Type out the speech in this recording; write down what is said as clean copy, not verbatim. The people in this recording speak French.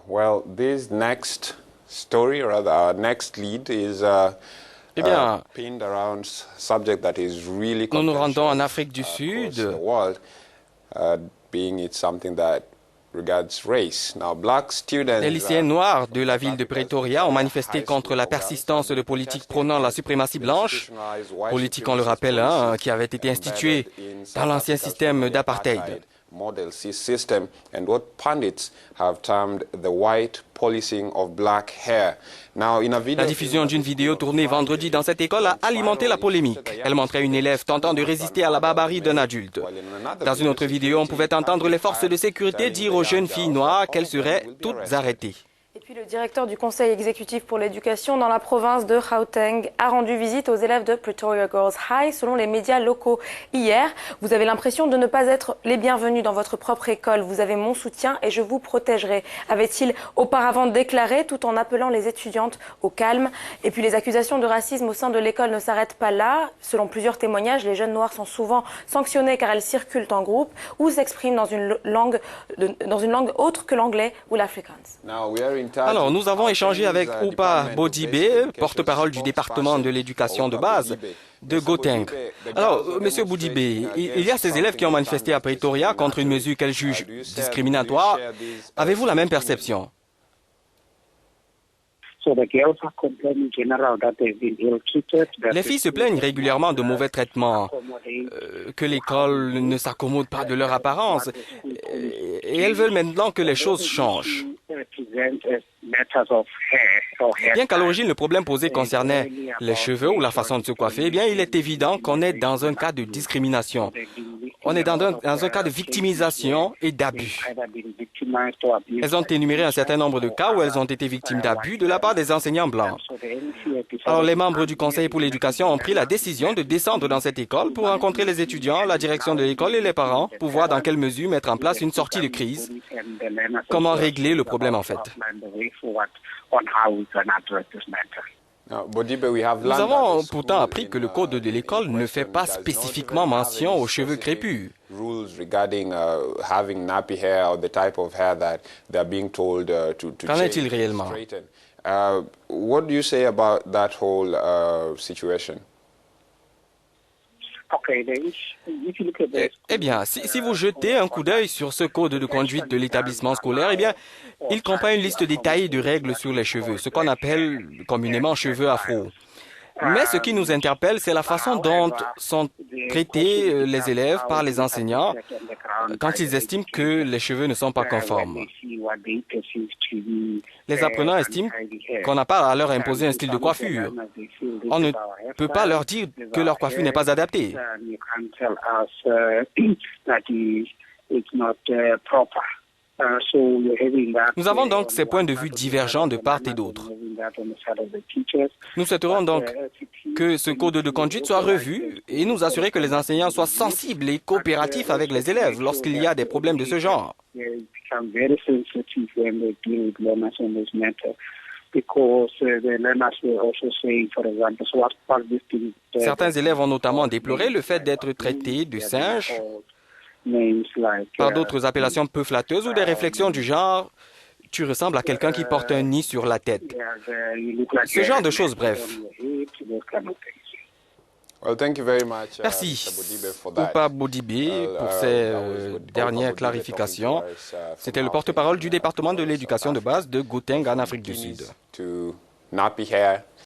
Well, this next story, or rather our next lead, is Eh bien, pinned around subject that is really nous nous rendons en contentious Afrique du across Sud. the world, being it something that regards race. Now, black students Les lycéens noirs de la ville de Africa's Pretoria ont manifesté high contre school la programs persistance de politiques prônant la suprématie blanche, institutionalized white politique, on le supremacist rappelle, policies qui avait été instituée embedded in dans South l'ancien Africa's système formerly d'apartheid. apartheid model system, and what pundits have termed the white policing of black hair. Now, in a video La diffusion d'une vidéo tournée vendredi dans cette école a alimenté la polémique. Elle montrait une élève tentant de résister à la barbarie d'un adulte. Dans une autre vidéo, on pouvait entendre les forces de sécurité dire aux jeunes filles noires qu'elles seraient toutes arrêtées. Et puis le directeur du Conseil exécutif pour l'éducation dans la province de Gauteng a rendu visite aux élèves de Pretoria Girls High selon les médias locaux. Hier, vous avez l'impression de ne pas être les bienvenus dans votre propre école. Vous avez mon soutien et je vous protégerai, avait-il auparavant déclaré tout en appelant les étudiantes au calme. Et puis les accusations de racisme au sein de l'école ne s'arrêtent pas là. Selon plusieurs témoignages, les jeunes noirs sont souvent sanctionnés car elles circulent en groupe ou s'expriment dans une langue autre que l'anglais ou l'afrikaans. Alors, nous avons échangé avec Oupa Bodibe, porte-parole du département de l'éducation de base de Gauteng. Alors, Monsieur Bodibe, il y a ces élèves qui ont manifesté à Pretoria contre une mesure qu'elles jugent discriminatoire. Avez-vous la même perception? Les filles se plaignent régulièrement de mauvais traitements, que l'école ne s'accommode pas de leur apparence, et elles veulent maintenant que les choses changent. Bien qu'à l'origine le problème posé concernait les cheveux ou la façon de se coiffer, eh bien il est évident qu'on est dans un cas de discrimination. On est dans un cas de victimisation et d'abus. Elles ont énuméré un certain nombre de cas où elles ont été victimes d'abus de la part des enseignants blancs. Alors les membres du Conseil pour l'éducation ont pris la décision de descendre dans cette école pour rencontrer les étudiants, la direction de l'école et les parents pour voir dans quelle mesure mettre en place une sortie de crise. Comment régler le problème en fait. Nous avons pourtant appris que le code de l'école ne fait pas spécifiquement mention aux cheveux crépus. Qu'en est-il réellement? What do you say about that whole situation? Eh bien, si vous jetez un coup d'œil sur ce code de conduite de l'établissement scolaire, eh bien, il comprend une liste détaillée de règles sur les cheveux, ce qu'on appelle communément cheveux afro. Mais ce qui nous interpelle, c'est la façon dont sont traités les élèves par les enseignants quand ils estiment que les cheveux ne sont pas conformes. Les apprenants estiment qu'on n'a pas à leur imposer un style de coiffure. On ne peut pas leur dire que leur coiffure n'est pas adaptée. Nous avons donc ces points de vue divergents de part et d'autre. Nous souhaiterons donc que ce code de conduite soit revu et nous assurer que les enseignants soient sensibles et coopératifs avec les élèves lorsqu'il y a des problèmes de ce genre. Certains élèves ont notamment déploré le fait d'être traités de singes par d'autres appellations peu flatteuses ou des réflexions du genre « tu ressembles à quelqu'un qui porte un nid sur la tête ». Ce genre de choses, bref. Merci, Oupa Bodibe, pour ces dernières clarifications. C'était le porte-parole du département de l'éducation de base de Gauteng en Afrique du Sud.